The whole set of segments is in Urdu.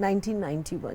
1991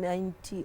90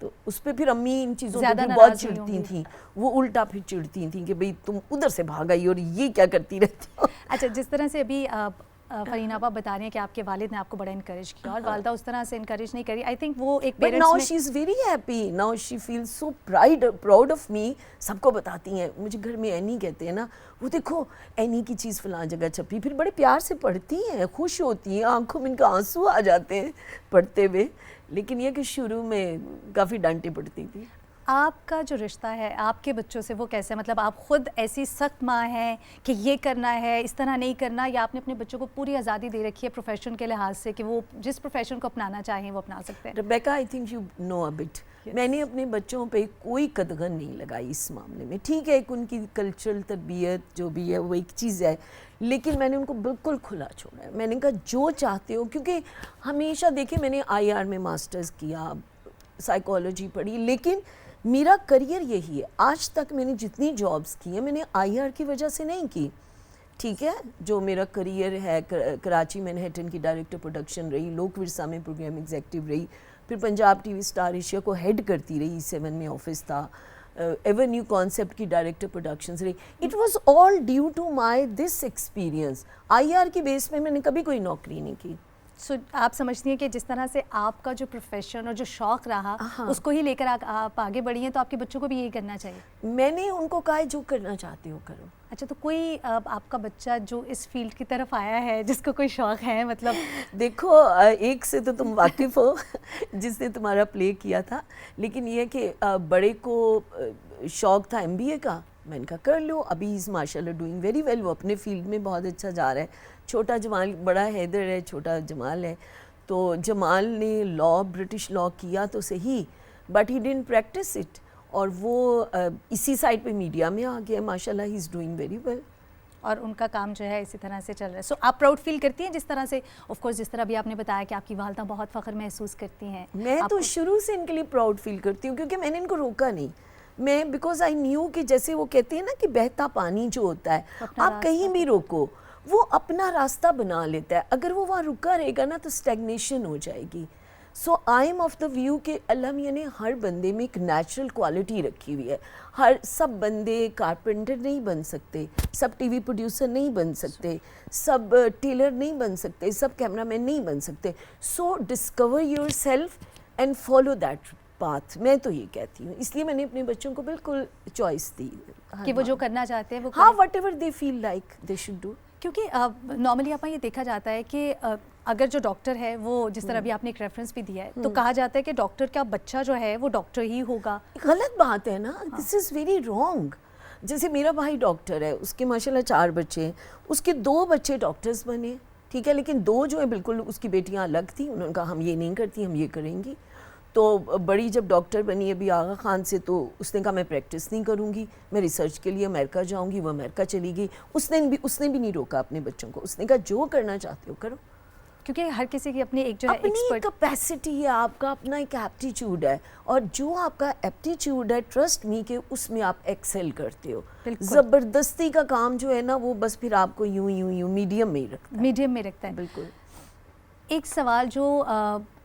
تو اس پہ پھر امی ان چیزوں پہ زیادہ بھی بہت ناراض ہوئی ہوں چڑھتی گی. تھیں, وہ الٹا پھر چڑھتی تھیں کہ بھئی تم ادھر سے بھاگ آئی اور یہ کیا کرتی رہتی ہو. اچھا, جس طرح سے ابھی فرینہ آپا بتا رہی ہیں کہ آپ کے والد نے آپ کو بڑا انکریج کیا اور والدہ اس طرح سے انکریج نہیں کری, آئی تھنک وہ ایک But پیرنٹس now میں she is very happy. Now she feels so proud of me. سب کو بتاتی ہیں, مجھے گھر میں اینی کہتے ہیں نا, وہ دیکھو اینی کی چیز فلاں جگہ چھپی, پھر بڑے پیار سے پڑھتی ہیں, خوش ہوتی ہیں, آنکھوں میں ان کا آنسو آ جاتے ہیں پڑھتے ہوئے. لیکن یہ کہ شروع میں کافی ڈانٹی پڑتی تھی. آپ کا جو رشتہ ہے آپ کے بچوں سے وہ کیسے, مطلب آپ خود ایسی سخت ماں ہیں کہ یہ کرنا ہے اس طرح نہیں کرنا, یا آپ نے اپنے بچوں کو پوری آزادی دے رکھی ہے پروفیشن کے لحاظ سے کہ وہ جس پروفیشن کو اپنانا چاہیں وہ اپنا سکتے ہیں؟ Rebecca, I think you know a bit. میں نے اپنے بچوں پہ کوئی قدغن نہیں لگائی اس معاملے میں. ٹھیک ہے ایک ان کی کلچرل تربیت جو بھی ہے وہ ایک چیز ہے, لیکن میں نے ان کو بالکل کھلا چھوڑا ہے. میں نے کہا جو چاہتے ہو, کیونکہ ہمیشہ دیکھیں میں نے IR میں ماسٹرز کیا, سائیکالوجی پڑھی, لیکن میرا کریئر یہی ہے. آج تک میں نے جتنی جابس کی ہیں میں نے IR کی وجہ سے نہیں کی. ٹھیک ہے, جو میرا کریئر ہے, کراچی مینہٹن کی ڈائریکٹر پروڈکشن رہی, لوک ورثہ میں پروگرام ایگزیکٹو رہی, پھر Punjab TV Star Asia کو ہیڈ کرتی رہی, 7 میں آفس تھا, ایونیو کانسیپٹ کی ڈائریکٹر پروڈکشنز رہی. It was all due to my this experience. IR کی بیس پہ میں نے کبھی کوئی نوکری نہیں کی. سو آپ سمجھتی ہیں کہ جس طرح سے آپ کا جو پروفیشن اور جو شوق رہا اس کو ہی لے کر آپ آگے بڑھی ہیں, تو آپ کے بچوں کو بھی یہی کرنا چاہیے؟ میں نے ان کو کہا جو کرنا چاہتے ہو کرو. اچھا, تو کوئی آپ کا بچہ جو اس فیلڈ کی طرف آیا ہے جس کو کوئی شوق ہے؟ مطلب دیکھو ایک سے تو تم واقف ہو جس نے تمہارا پلے کیا تھا, لیکن یہ کہ بڑے کو شوق تھا MBA کا, میں نے کہا کر لو. ابھی از ماشاء اللہ ڈوئنگ ویری ویل, وہ اپنے فیلڈ میں بہت اچھا جا رہا ہے. چھوٹا جمال, بڑا حیدر ہے, چھوٹا جمال ہے. تو جمال نے برٹش لاء کیا تو صحیح, but he didn't practice it, اور وہ اسی سائڈ پہ میڈیا میں آ گیا. ماشاء اللہ ہی از ڈوئنگ ویری ویل, اور ان کا کام جو ہے اسی طرح سے چل رہا ہے. سو آپ پراؤڈ فیل کرتی ہیں جس طرح سے, آف کورس جس طرح بھی آپ نے بتایا کہ آپ کی والدہ بہت فخر محسوس کرتی ہیں. میں تو شروع سے ان کے لیے پراؤڈ فیل کرتی ہوں, کیونکہ میں نے ان کو روکا نہیں. میں بیکاز آئی نیو کہ جیسے وہ کہتے ہیں نا کہ بہتا پانی جو ہوتا ہے آپ کہیں بھی روکو وہ اپنا راستہ بنا لیتا ہے. اگر وہ وہاں رکا رہے گا نا تو اسٹیگنیشن ہو جائے گی. So I am of the view کہ اللہ میاں نے ہر بندے میں ایک نیچرل کوالٹی رکھی ہوئی ہے. سب بندے کارپینٹر نہیں بن سکتے, سب ٹی وی پروڈیوسر نہیں بن سکتے, سب ٹیلر نہیں بن سکتے, سب کیمرہ مین نہیں بن سکتے. So discover yourself and follow that path. میں تو یہ کہتی ہوں, اس لیے میں نے اپنے بچوں کو بالکل چوائس دی کہ وہ جو کرنا چاہتے ہیں وہ ہاں whatever they feel like they should do. کیونکہ نارملی آپ یہ دیکھا جاتا ہے کہ اگر جو ڈاکٹر ہے وہ جس طرح بھی آپ نے ایک ریفرنس بھی دیا ہے, تو کہا جاتا ہے کہ ڈاکٹر کا بچہ جو ہے وہ ڈاکٹر ہی ہوگا. غلط بات ہے نا, دس از ویری رانگ. جیسے میرا بھائی ڈاکٹر ہے, اس کے ماشاءاللہ 4 بچے ہیں, اس کے 2 بچے ڈاکٹرز بنے, ٹھیک ہے, لیکن 2 جو ہیں بالکل اس کی بیٹیاں الگ تھیں. انہوں نے کہا ہم یہ نہیں کرتی, ہم یہ کریں گی. تو بڑی جب ڈاکٹر بنی ابھی آغا خان سے, تو اس نے کہا میں پریکٹس نہیں کروں گی, میں ریسرچ کے لیے امریکہ جاؤں گی. وہ امریکہ چلی گئی. اس نے بھی نہیں روکا اپنے بچوں کو. اس نے کہا جو کرنا چاہتے ہو کرو, کیونکہ ہر کسی کی اپنی ایک جو ہے اپنی کیپیسٹی ہے, آپ کا اپنا ایک ایپٹیچیوڈ ہے, اور جو آپ کا ایپٹیچیوڈ ہے ٹرسٹ می کہ اس میں آپ ایکسل کرتے ہو. زبردستی کا کام جو ہے نا وہ بس پھر آپ کو یوں میڈیم میں رکھتا ہے. بالکل. ایک سوال جو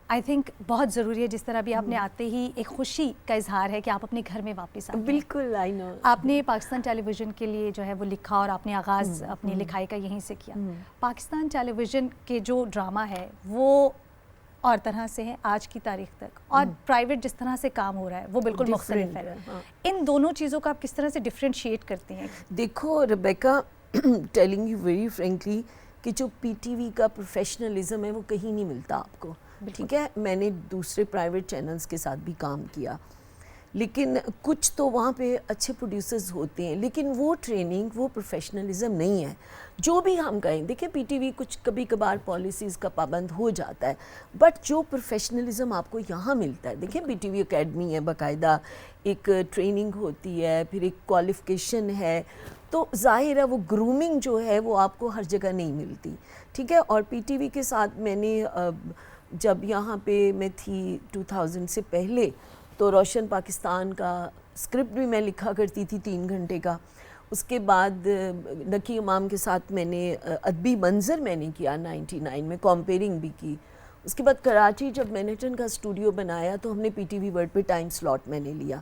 آئی تھنک بہت ضروری ہے, جس طرح بھی آپ نے آتے ہی ایک خوشی کا اظہار ہے کہ آپ اپنے گھر میں واپس آئے. بالکل, آئی نو. آپ نے پاکستان ٹیلی ویژن کے لیے جو ہے وہ لکھا, اور آپ نے آغاز اپنی لکھائی کا یہیں سے کیا. پاکستان ٹیلی ویژن کے جو ڈرامہ ہے وہ اور طرح سے ہے آج کی تاریخ تک, اور پرائیویٹ جس طرح سے کام ہو رہا ہے وہ بالکل مختلف ہے. ان دونوں چیزوں کو آپ کس طرح سے ڈفرینشیٹ کرتی ہیں؟ دیکھو Rebecca, telling you very frankly کہ جو PTV کا پروفیشنلزم ہے وہ کہیں نہیں ملتا آپ کو. ٹھیک ہے, میں نے دوسرے پرائیویٹ چینلز کے ساتھ بھی کام کیا, لیکن کچھ تو وہاں پہ اچھے پروڈیوسرز ہوتے ہیں, لیکن وہ ٹریننگ وہ پروفیشنلزم نہیں ہے. جو بھی ہم کہیں, دیکھیں PTV کچھ کبھی کبھار پالیسیز کا پابند ہو جاتا ہے, بٹ جو پروفیشنلزم آپ کو یہاں ملتا ہے, دیکھیں PTV اکیڈمی ہے, باقاعدہ ایک ٹریننگ ہوتی ہے, پھر ایک کوالیفکیشن ہے, تو ظاہر ہے وہ گرومنگ جو ہے وہ آپ کو ہر جگہ نہیں ملتی. ٹھیک ہے, اور PTV کے ساتھ میں نے جب یہاں پہ میں تھی 2000 سے پہلے, تو روشن پاکستان کا اسکرپٹ بھی میں لکھا کرتی تھی 3 گھنٹے کا. اس کے بعد نکی امام کے ساتھ میں نے ادبی منظر میں نے کیا 99 میں, کمپیئرنگ بھی کی. اس کے بعد کراچی جب مینہٹن کا اسٹوڈیو بنایا تو ہم نے پی ٹی وی ورلڈ پہ ٹائم سلاٹ میں نے لیا.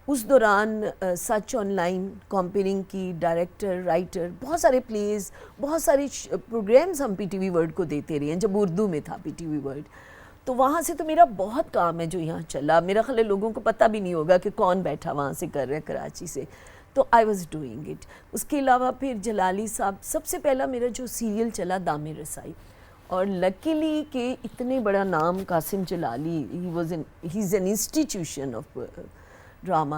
اس دوران سچ آن لائن کمپیئرنگ کی ڈائریکٹر رائٹر بہت سارے پلیز بہت سارے پروگرامز ہم پی ٹی وی ورلڈ کو دیتے رہے ہیں جب اردو میں تھا پی ٹی وی ورلڈ. تو وہاں سے تو میرا بہت کام ہے جو یہاں چلا. میرا خیال ہے لوگوں کو پتہ بھی نہیں ہوگا کہ کون بیٹھا وہاں سے کر رہا ہے کراچی سے. تو آئی واز ڈوئنگ اٹ. اس کے علاوہ پھر جلالی صاحب سب سے پہلا میرا جو سیریل چلا دام رسائی, اور لکیلی کہ اتنے بڑا نام Qasim Jalali, he is an institution of drama.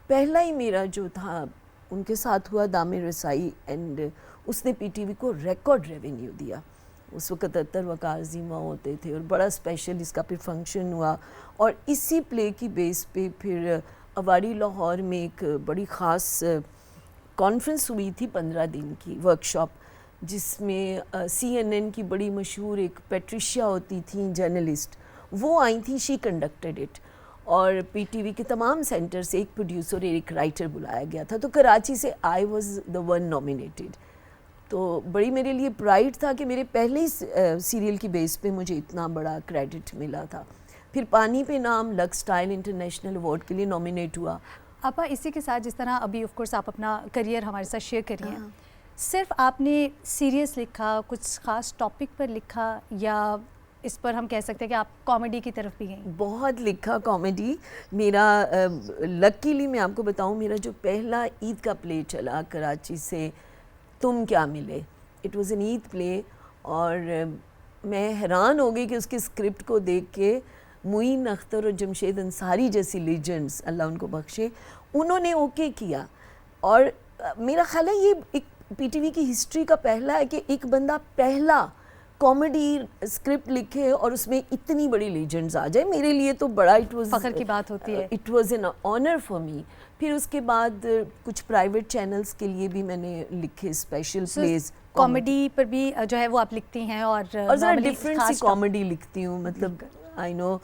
پہلا ہی میرا جو تھا ان کے ساتھ ہوا دام رسائی, اینڈ اس نے پی ٹی وی کو ریکارڈ ریونیو دیا. اس وقت 73 وقار زیمہ ہوتے تھے اور بڑا اسپیشل اس کا پھر فنکشن ہوا. اور اسی پلے کی بیس پہ پھر اواڑی لاہور میں ایک بڑی خاص کانفرنس ہوئی تھی 15 دن کی ورکشاپ, جس میں سی این این کی بڑی مشہور ایک پیٹریشیا ہوتی تھیں جرنلسٹ, وہ آئی تھیں, شی کنڈکٹڈ اٹ. اور پی ٹی وی کے تمام سینٹر سے ایک پروڈیوسر اور ایک رائٹر بلایا گیا تھا. تو کراچی سے I was the one nominated. تو بڑی میرے لیے پرائڈ تھا کہ میرے پہلے ہی سیریل کی بیس پہ مجھے اتنا بڑا کریڈٹ ملا تھا. پھر پانی پہ نام لگ سٹائل انٹرنیشنل ایوارڈ کے لیے نامینیٹ ہوا. آپا اسی کے ساتھ جس طرح ابھی آف کورس آپ اپنا کریئر ہمارے ساتھ شیئر کریے, صرف آپ نے سیریس لکھا, کچھ خاص ٹاپک پر لکھا, یا اس پر ہم کہہ سکتے ہیں کہ آپ کامیڈی کی طرف بھی گئیں؟ بہت لکھا کامیڈی. میرا لکیلی میں آپ کو بتاؤں, میرا جو پہلا عید کا پلے چلا کراچی سے, تم کیا ملے, اٹ واز این عید پلے. اور میں حیران ہو گئی کہ اس کے اسکرپٹ کو دیکھ کے معین اختر اور جمشید انصاری جیسی لیجنڈس, اللہ ان کو بخشے, انہوں نے اوکے کیا. اور میرا خیال ہے یہ ایک پی ٹی وی کی ہسٹری کا پہلا ہے کہ ایک بندہ پہلا کامیڈی اسکرپٹ لکھے اور اس میں اتنی بڑی لیجنڈز آ جائے. میرے لیے تو بڑا اٹ واز فخر کی بات ہوتی ہے. It was an honour for me. پھر اس کے بعد کچھ پرائیویٹ چینلز کے لیے بھی میں نے لکھے اسپیشل پلیز. کامیڈی پر بھی جو ہے وہ آپ لکھتی ہیں, اور ذرا ڈفرینٹ سی کامیڈی لکھتی ہوں. مطلب آئی نو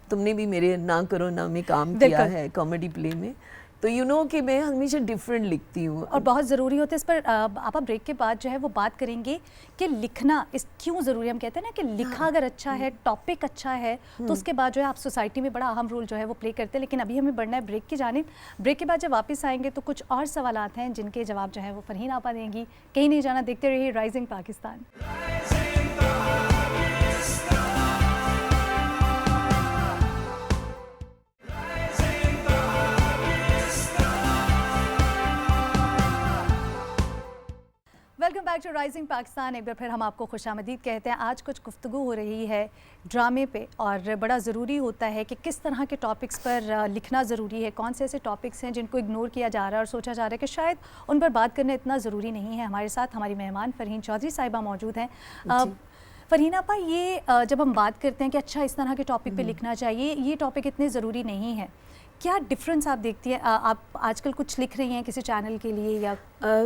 تم نے بھی میرے نہ کرو نہ میں کام کیا ہے کامیڈی پلے میں, تو یو نو کہ میں ہمیشہ ڈفرینٹ لکھتی ہوں. اور بہت ضروری ہوتا ہے. اس پر آپ بریک کے بعد جو ہے وہ بات کریں گے کہ لکھنا اس کیوں ضروری ہے. ہم کہتے ہیں نا کہ لکھا اگر اچھا ہے, ٹاپک اچھا ہے, تو اس کے بعد جو ہے آپ سوسائٹی میں بڑا اہم رول جو ہے وہ پلے کرتے ہیں. لیکن ابھی ہمیں بڑھنا ہے بریک کی جانب. بریک کے بعد جب واپس آئیں گے تو کچھ اور سوالات ہیں جن کے جواب جو ہے وہ فرحین آپا دیں گی. کہیں نہیں جانا, دیکھتے رہیے rising Pakistan. Welcome back to rising Pakistan. ایک بار پھر ہم آپ کو خوش آمدید کہتے ہیں. آج کچھ گفتگو ہو رہی ہے ڈرامے پہ, اور بڑا ضروری ہوتا ہے کہ کس طرح کے ٹاپکس پر لکھنا ضروری ہے, کون سے ایسے ٹاپکس ہیں جن کو اگنور کیا جا رہا ہے اور سوچا جا رہا ہے کہ شاید ان پر بات کرنا اتنا ضروری نہیں ہے. ہمارے ساتھ ہماری مہمان فرحین چودھری صاحبہ موجود ہیں. فرحین آپا, یہ جب ہم بات کرتے ہیں کہ اچھا اس طرح کے ٹاپک پہ لکھنا چاہیے, یہ ٹاپک اتنے ضروری نہیں ہے, کیا ڈفرینس آپ دیکھتی ہیں؟ آپ آج کل کچھ لکھ رہی ہیں کسی چینل کے لیے یا؟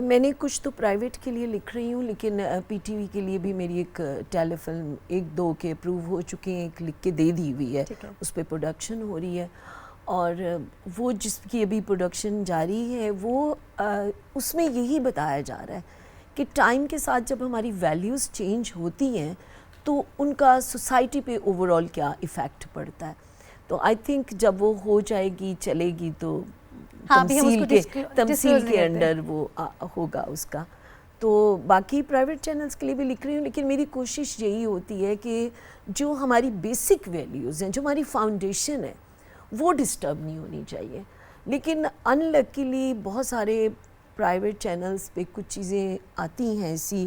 میں نے کچھ تو پرائیویٹ کے لیے لکھ رہی ہوں, لیکن پی ٹی وی کے لیے بھی میری ایک ٹیلی فلم 1-2 کے اپروو ہو چکے ہیں, ایک لکھ کے دے دی ہوئی ہے, اس پہ پروڈکشن ہو رہی ہے. اور وہ جس کی ابھی پروڈکشن جاری ہے وہ اس میں یہی بتایا جا رہا ہے کہ ٹائم کے ساتھ جب ہماری ویلیوز چینج ہوتی ہیں تو ان کا سوسائٹی پہ اوور آل کیا ایفیکٹ پڑتا ہے. تو آئی تھنک جب وہ ہو جائے گی چلے گی تو تمثیل کے انڈر وہ ہوگا اس کا. تو باقی پرائیویٹ چینلز کے لیے بھی لکھ رہی ہوں, لیکن میری کوشش یہی ہوتی ہے کہ جو ہماری بیسک ویلیوز ہیں, جو ہماری فاؤنڈیشن ہے, وہ ڈسٹرب نہیں ہونی چاہیے. لیکن ان لکیلی بہت سارے پرائیویٹ چینلز پہ کچھ چیزیں آتی ہیں ایسی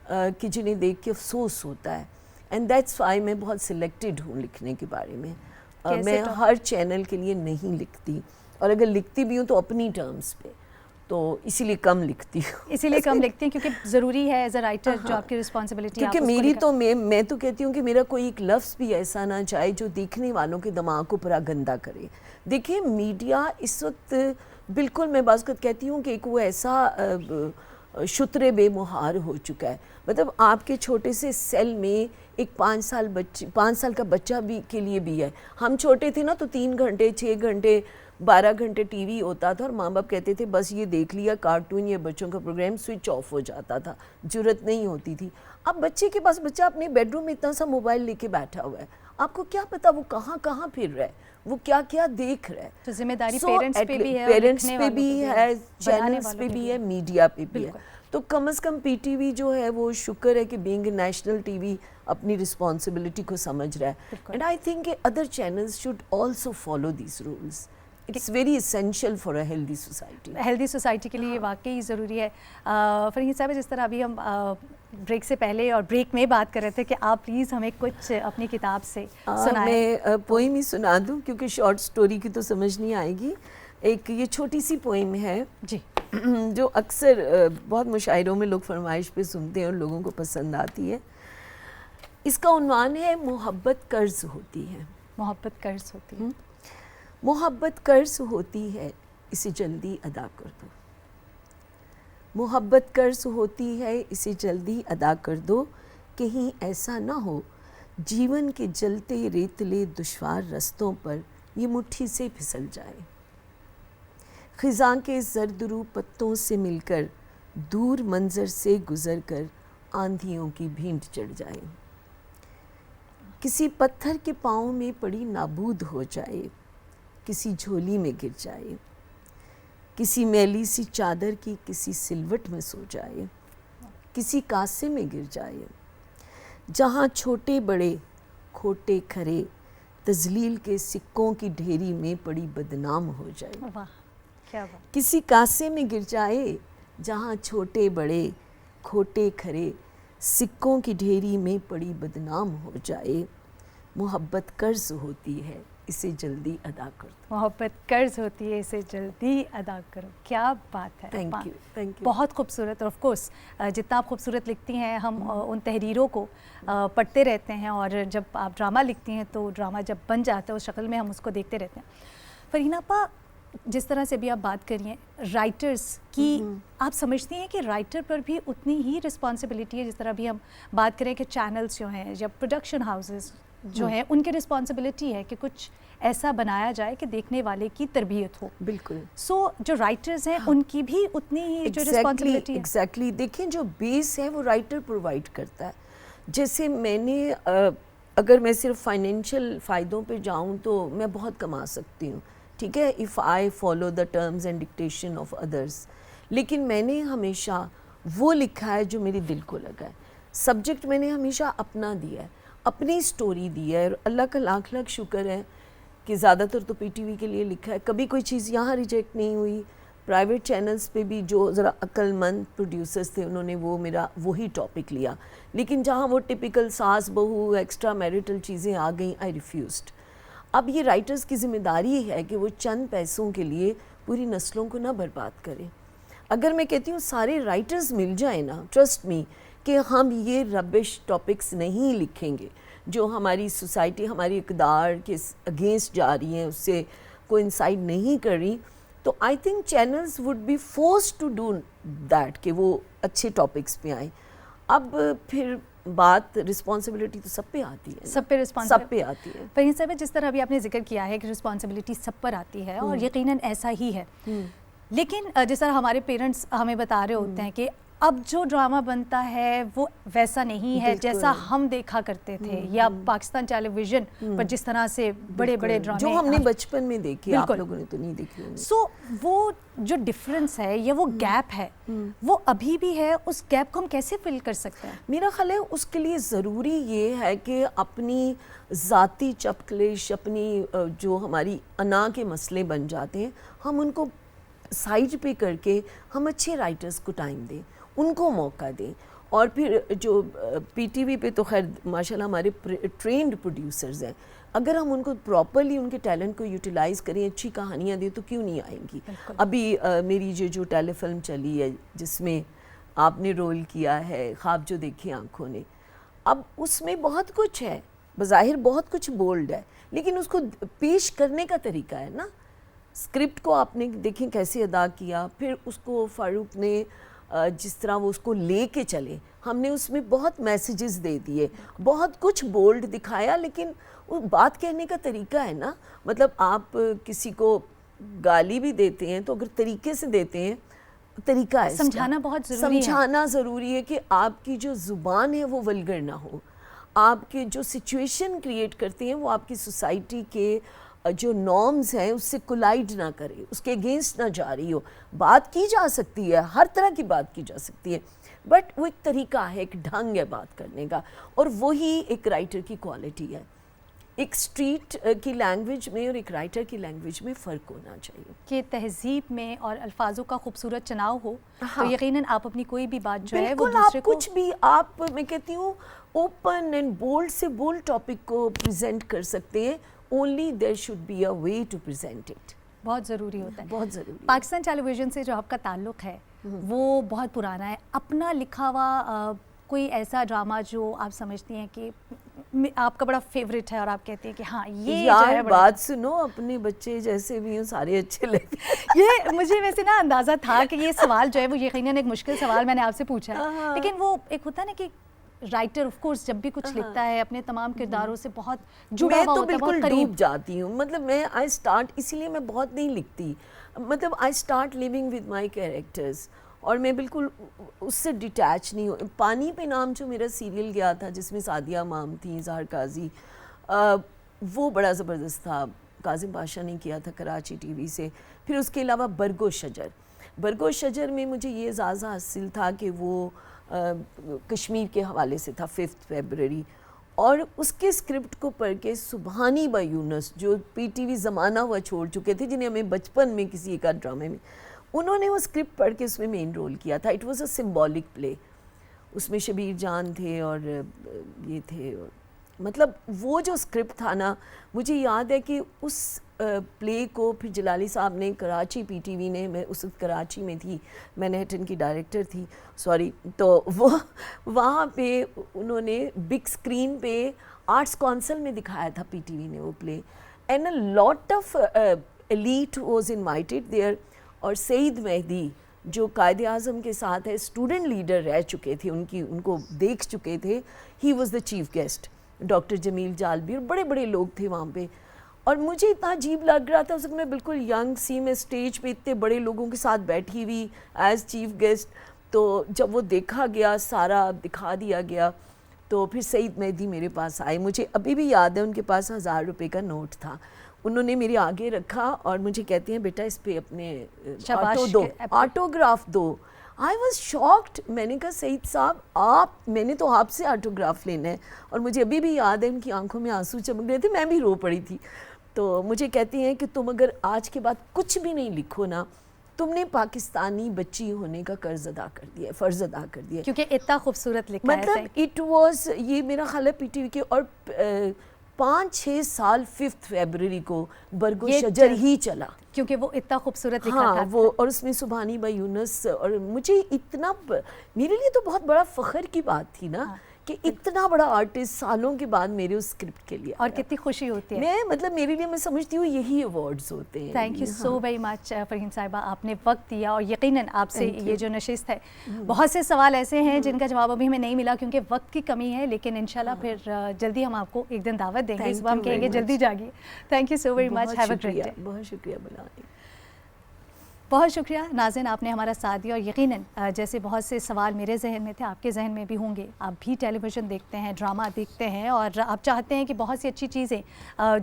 کہ جنہیں دیکھ کے افسوس ہوتا ہے. اینڈ دیٹس وائی میں بہت سلیکٹڈ ہوں لکھنے کے بارے میں. میں ہر چینل کے لیے نہیں لکھتی, اور اگر لکھتی بھی ہوں تو اپنی ٹرمز پہ, تو اسی لیے کم لکھتی ہوں. اسی لیے کم لکھتی ہیں کیونکہ ضروری ہے ایز اے رائٹر جو آپ کی رسپانسبلٹی ہے. کیونکہ میری تو میں تو کہتی ہوں کہ میرا کوئی ایک لفظ بھی ایسا نہ چاہے جو دیکھنے والوں کے دماغ کو پورا گندا کرے. دیکھیں میڈیا اس وقت بالکل, میں بعض وقت کہتی ہوں کہ ایک وہ ایسا شتر بے مہار ہو چکا ہے. مطلب آپ کے چھوٹے سے سیل میں ایک 5 سال کا بچہ بھی کے لیے بھی ہے. ہم چھوٹے تھے نا تو 3 گھنٹے 6 گھنٹے 12 گھنٹے ٹی وی ہوتا تھا اور ماں باپ کہتے تھے بس یہ دیکھ لیا کارٹون یا بچوں کا پروگرام، سوئچ آف ہو جاتا تھا، جرت نہیں ہوتی تھی. اب بچے کے پاس، بچہ اپنے بیڈ روم میں اتنا سا موبائل لے کے بیٹھا ہوا ہے، آپ کو کیا پتا وہ کہاں کہاں پھر رہا ہے، وہ کیا کیا دیکھ رہا ہے. تو ذمہ داری پیرنٹس پہ بھی ہے، پیرنٹس پہ بھی ہے، چینلز پہ بھی ہے، میڈیا پہ بھی ہے. تو کم از کم پی ٹی وی جو ہے وہ شکر ہے کہ بینگ نیشنل ٹی وی اپنی رسپانسبلٹی کو سمجھ رہا ہے. اینڈ آئی تھنک کہ other channels should also follow these rules. It's very essential for a healthy society. Healthy society کے لیے یہ واقعی ضروری ہے. فرحین صاحب، جس طرح ابھی ہم بریک سے پہلے اور بریک میں بات کر رہے تھے کہ آپ پلیز ہمیں کچھ اپنی کتاب سے سنائیں. میں پوئم ہی سنا دوں کیونکہ شارٹ سٹوری کی تو سمجھ نہیں آئے گی. ایک یہ چھوٹی سی پوئم ہے جی، جو اکثر بہت مشاعروں میں لوگ فرمائش پہ سنتے ہیں اور لوگوں کو پسند آتی ہے. اس کا عنوان ہے محبت قرض ہوتی ہے. محبت قرض ہوتی ہے. محبت قرض ہوتی ہے، اسے جلدی ادا کر دو. محبت قرض ہوتی ہے، اسے جلدی ادا کر دو. کہیں ایسا نہ ہو جیون کے جلتے ریتلے دشوار رستوں پر یہ مٹھی سے پھسل جائے. خزاں کے زرد رو پتوں سے مل کر دور منظر سے گزر کر آندھیوں کی بھینٹ چڑھ جائے. کسی پتھر کے پاؤں میں پڑی نابود ہو جائے، کسی جھولی میں گر جائے، کسی میلی سی چادر کی کسی سلوٹ میں سو جائے، کسی کاسے میں گر جائے. جہاں چھوٹے بڑے کھوٹے کھرے تذلیل کے سکوں کی ڈھیری میں پڑی بدنام ہو جائے. واہ کیا بات. کسی کاسے میں گر جائے جہاں چھوٹے بڑے کھوٹے کھرے سکوں کی ڈھیری میں پڑی بدنام ہو جائے. محبت قرض ہوتی ہے، اسے جلدی ادا کر دو. محبت قرض ہوتی ہے، اسے جلدی ادا کرو. کیا بات ہے. Thank you, thank you. بہت خوبصورت. اور آف کورس جتنا آپ خوبصورت لکھتی ہیں ہم ان تحریروں کو پڑھتے رہتے ہیں، اور جب آپ ڈرامہ لکھتی ہیں تو ڈرامہ جب بن جاتا ہے اس شکل میں ہم اس کو دیکھتے رہتے ہیں. فرحین آپا، جس طرح سے بھی آپ بات کر رہی ہیں رائٹرز کی، آپ سمجھتی ہیں کہ رائٹر پر بھی اتنی ہی رسپانسبلٹی ہے جس طرح بھی ہم بات کریں کہ چینلز جو ہیں یا پروڈکشن ہاؤسز جو ہیں ان کی رسپانسبلٹی ہے کہ کچھ ایسا بنایا جائے کہ دیکھنے والے کی تربیت ہو. بالکل. سو جو رائٹرز ہیں ان کی بھی اتنی ہی جو رسپانسبلٹی ہے. ایگزیکٹلی. دیکھیں جو بیس ہے وہ رائٹر پرووائڈ کرتا ہے. جیسے میں نے اگر میں صرف فائنینشیل فائدوں پہ جاؤں تو میں بہت کما سکتی ہوں، ٹھیک ہے، if I follow the terms and dictation of others. لیکن میں نے ہمیشہ وہ لکھا ہے جو میرے دل کو لگا ہے. سبجیکٹ میں نے ہمیشہ اپنا دیا ہے، اپنی سٹوری دی ہے. اور اللہ کا لاکھ لاکھ شکر ہے کہ زیادہ تر تو پی ٹی وی کے لیے لکھا ہے. کبھی کوئی چیز یہاں ریجیکٹ نہیں ہوئی. پرائیویٹ چینلز پہ بھی جو ذرا عقل مند پروڈیوسرز تھے انہوں نے وہ میرا وہی ٹاپک لیا. لیکن جہاں وہ ٹپیکل ساس بہو ایکسٹرا میریٹل چیزیں آ گئیں، آئی ریفیوزڈ. اب یہ رائٹرز کی ذمہ داری ہے کہ وہ چند پیسوں کے لیے پوری نسلوں کو نہ برباد کریں. اگر میں کہتی ہوں سارے رائٹرز مل جائیں نا، ٹرسٹ می کہ ہم یہ ربش ٹاپکس نہیں لکھیں گے جو ہماری سوسائٹی ہماری اقدار کے اگینسٹ جا رہی ہیں، اس سے کوئنسائڈ نہیں کر رہی، تو I think channels would be force to do that کہ وہ اچھے ٹاپکس پہ آئیں. اب پھر بات رسپانسبلٹی تو سب پہ آتی ہے، سب پہ سب پہ آتی ہے. فرحین صاحب، جس طرح ابھی آپ نے ذکر کیا ہے کہ رسپانسبلٹی سب پر آتی ہے اور یقیناً ایسا ہی ہے. لیکن جس طرح ہمارے پیرنٹس ہمیں بتا رہے ہوتے ہیں کہ اب جو ڈرامہ بنتا ہے وہ ویسا نہیں ہے جیسا ہم دیکھا کرتے تھے، یا پاکستان ٹیلی ویژن پر جس طرح سے بڑے بڑے ڈرامے جو ہم نے بچپن میں دیکھے، آپ لوگوں نے تو نہیں دیکھی ہوں گی. سو وہ جو ڈفرینس ہے یا وہ گیپ ہے وہ ابھی بھی ہے. اس گیپ کو ہم کیسے فل کر سکتے ہیں؟ میرا خیال ہے اس کے لیے ضروری یہ ہے کہ اپنی ذاتی چپکلش، اپنی جو ہماری انا کے مسئلے بن جاتے ہیں، ہم ان کو سائڈ پہ کر کے ہم اچھے رائٹرز کو ٹائم دیں، ان کو موقع دیں. اور پھر جو پی ٹی وی پہ تو خیر ماشاءاللہ ہمارے ٹرینڈ پروڈیوسرز ہیں، اگر ہم ان کو پراپرلی ان کے ٹیلنٹ کو یوٹیلائز کریں، اچھی کہانیاں دیں تو کیوں نہیں آئیں گی. ابھی میری جو ٹیلی فلم چلی ہے جس میں آپ نے رول کیا ہے، خواب جو دیکھے آنکھوں نے، اب اس میں بہت کچھ ہے، بظاہر بہت کچھ بولڈ ہے، لیکن اس کو پیش کرنے کا طریقہ ہے نا. اسکرپٹ کو آپ نے دیکھیں کیسے ادا کیا، پھر اس کو فاروق نے جس طرح وہ اس کو لے کے چلے، ہم نے اس میں بہت میسیجز دے دیے، بہت کچھ بولڈ دکھایا، لیکن وہ بات کہنے کا طریقہ ہے نا. مطلب آپ کسی کو گالی بھی دیتے ہیں تو اگر طریقے سے دیتے ہیں, طریقہ ہے سمجھانا بہت ضروری ہے. سمجھانا ضروری ہے کہ آپ کی جو زبان ہے وہ ولگر نہ ہو, آپ کے جو سچویشن کریٹ کرتے ہیں وہ آپ کی سوسائٹی کے جو نارمز ہیں اس سے کولائڈ نہ کرے, اس کے اگینسٹ نہ جا رہی ہو. بات کی جا سکتی ہے, ہر طرح کی بات کی جا سکتی ہے, بٹ وہ ایک طریقہ ہے, ایک ڈھنگ ہے بات کرنے کا, اور وہی ایک رائٹر کی کوالٹی ہے. ایک اسٹریٹ کی لینگویج میں اور ایک رائٹر کی لینگویج میں فرق ہونا چاہیے کہ تہذیب میں اور الفاظوں کا خوبصورت چناؤ ہو. تو یقیناً آپ اپنی کوئی بھی بات جو ہے وہ دوسرے کو کچھ بھی آپ, میں کہتی ہوں اوپن اینڈ بولڈ سے بولڈ ٹاپک کو پریزنٹ کر سکتے ہیں. Only there should be a way to present it. بہت ضروری ہوتا ہے. بہت ضروری. پاکستان ٹیلی ویژن سے جو آپ کا تعلق ہے وہ بہت پرانا ہے. اپنا لکھا ہوا کوئی ایسا ڈرامہ جو آپ سمجھتی ہیں کہ آپ کا بڑا فیوریٹ ہے اور آپ کہتے ہیں کہ ہاں یہ یار بات سنو, اپنے بچے جیسے بھی ہوں سارے اچھے لگتے ہیں. یہ مجھے ویسے نا اندازہ تھا کہ یہ سوال جو ہے وہ یقیناً ایک مشکل سوال میں نے آپ سے پوچھا ہے, لیکن وہ ایک ہوتا ہے نا کہ رائٹر آف کورس جب بھی کچھ لکھتا ہے اپنے تمام کرداروں سے بہت جڑا ہوا ہوتا ہے, بہت قریب. میں تو بالکل ڈوب جاتی ہوں, مطلب میں آئی اسٹارٹ, اسی لیے میں بہت نہیں لکھتی, مطلب I start living with my characters, اور میں بالکل اس سے ڈیٹیچ نہیں ہوں. پانی پہ نام جو میرا سیریل گیا تھا جس میں سعدیہ امام تھیں, اظہار قاضی, وہ بڑا زبردست تھا. کاظم پاشا نے کیا تھا کراچی ٹی وی سے. پھر اس کے علاوہ برگو شجر, برگو شجر میں مجھے یہ اعزاز حاصل تھا کہ وہ کشمیر کے حوالے سے تھا, 5 فیبرری, اور اس کے اسکرپٹ کو پڑھ کے سبحانی با یونس جو پی ٹی وی زمانہ ہوا چھوڑ چکے تھے, جنہیں ہمیں بچپن میں کسی ایک آدھ ڈرامے میں, انہوں نے وہ اسکرپٹ پڑھ کے اس میں مین رول کیا تھا. اٹ واز اے سمبولک پلے. اس میں شبیر جان تھے اور یہ تھے, مطلب وہ جو اسکرپٹ تھا نا, مجھے یاد ہے کہ اس پلے کو پھر جلالی صاحب نے کراچی پی ٹی وی نے, میں اس وقت کراچی میں تھی, مینہٹن کی ڈائریکٹر تھی, سوری, تو وہ وہاں پہ انہوں نے بگ اسکرین پہ آرٹس کونسل میں دکھایا تھا پی ٹی وی نے وہ play, and a lot of elite was invited there. اور سعید مہدی جو قائد اعظم کے ساتھ ہے, اسٹوڈنٹ لیڈر رہ چکے تھے, ان کو دیکھ چکے تھے, he was the chief guest. Doctor Jameel Jalibi اور بڑے بڑے لوگ تھے وہاں پہ, اور مجھے اتنا عجیب لگ رہا تھا اس وقت, میں بالکل ینگ سی, میں اسٹیج پہ اتنے بڑے لوگوں کے ساتھ بیٹھی ہوئی ایز چیف گیسٹ. تو جب وہ دیکھا گیا, سارا دکھا دیا گیا, تو پھر سعید مہدی میرے پاس آئے. مجھے ابھی بھی یاد ہے ان کے پاس 1000 روپے کا نوٹ تھا, انہوں نے میرے آگے رکھا اور مجھے کہتے ہیں بیٹا اس پہ اپنے آٹوگراف دو. I was shocked. میں نے کہا سعید صاحب میں نے تو آپ سے آٹوگراف لینا ہے, اور مجھے ابھی بھی یاد ہے ان کی آنکھوں میں آنسو چمک رہے تھے, میں بھی رو پڑی تھی. تو مجھے کہتی ہیں کہ تم اگر آج کے بعد کچھ بھی نہیں لکھو نا, تم نے پاکستانی بچی ہونے کا قرض ادا کر دیا ہے, فرض ادا کر دیا ہے, کیونکہ اتنا خوبصورت لکھا ہے. مطلب اٹ واز, یہ میرا خیال ہے پی ٹی وی کے, اور 5-6 سال 5 فیبرری کو برگو شجر ہی چلا, کیونکہ وہ اتنا خوبصورت لکھا تھا. وہ, اور اس میں سبحانی با یونس, اور مجھے اتنا, میرے لیے تو بہت بڑا فخر کی بات تھی نا کہ اتنا بڑا آرٹسٹ سالوں کے بعد میرے اس اسکرپٹ کے لیے, اور کتنی خوشی ہوتی ہے. میں مطلب میرے لیے, میں سمجھتی ہوں یہی ایوارڈز ہوتے ہیں. تھینک یو سو ویری مچ فرحین صاحبہ, آپ نے وقت دیا, اور یقیناً آپ سے یہ جو نشست ہے, بہت سے سوال ایسے ہیں جن کا جواب ابھی ہمیں نہیں ملا کیونکہ وقت کی کمی ہے, لیکن انشاءاللہ پھر جلدی ہم آپ کو ایک دن دعوت دیں گے, صبح ہم کہیں گے جلدی جاگیے. Thank you so very much, have a great day. بہت شکریہ بلانے. بہت شکریہ ناظرین, آپ نے ہمارا ساتھ دیا, اور یقیناً جیسے بہت سے سوال میرے ذہن میں تھے, آپ کے ذہن میں بھی ہوں گے. آپ بھی ٹیلی ویژن دیکھتے ہیں, ڈرامہ دیکھتے ہیں, اور آپ چاہتے ہیں کہ بہت سی اچھی چیزیں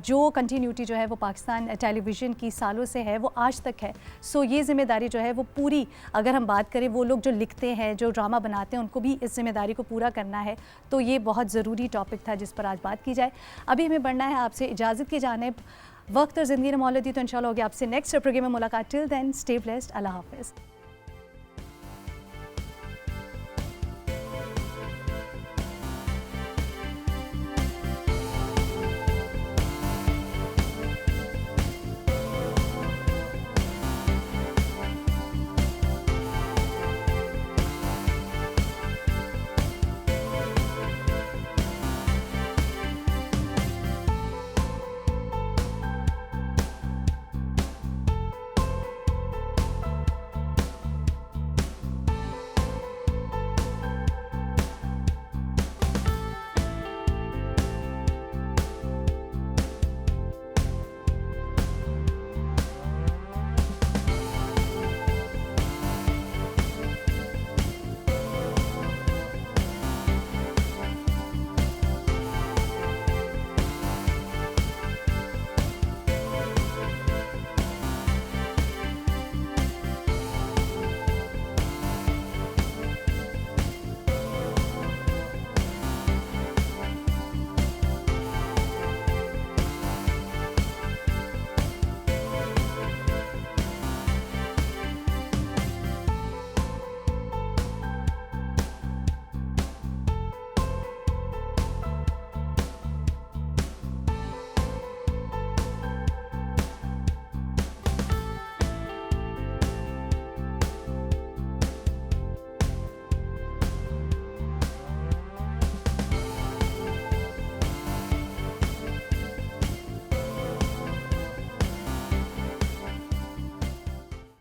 جو کنٹینیوٹی جو ہے وہ پاکستان ٹیلی ویژن کی سالوں سے ہے وہ آج تک ہے. سو یہ ذمہ داری جو ہے وہ پوری, اگر ہم بات کریں وہ لوگ جو لکھتے ہیں, جو ڈرامہ بناتے ہیں, ان کو بھی اس ذمہ داری کو پورا کرنا ہے. تو یہ بہت ضروری ٹاپک تھا جس پر آج بات کی جائے. ابھی ہمیں بڑھنا ہے آپ سے اجازت کی جانب. وقت اور زندگی نے مہلت دی تو انشاءاللہ ہوگی آپ سے نیکسٹ پروگرام میں ملاقات. ٹل دین اسٹے بلیسڈ. اللہ حافظ.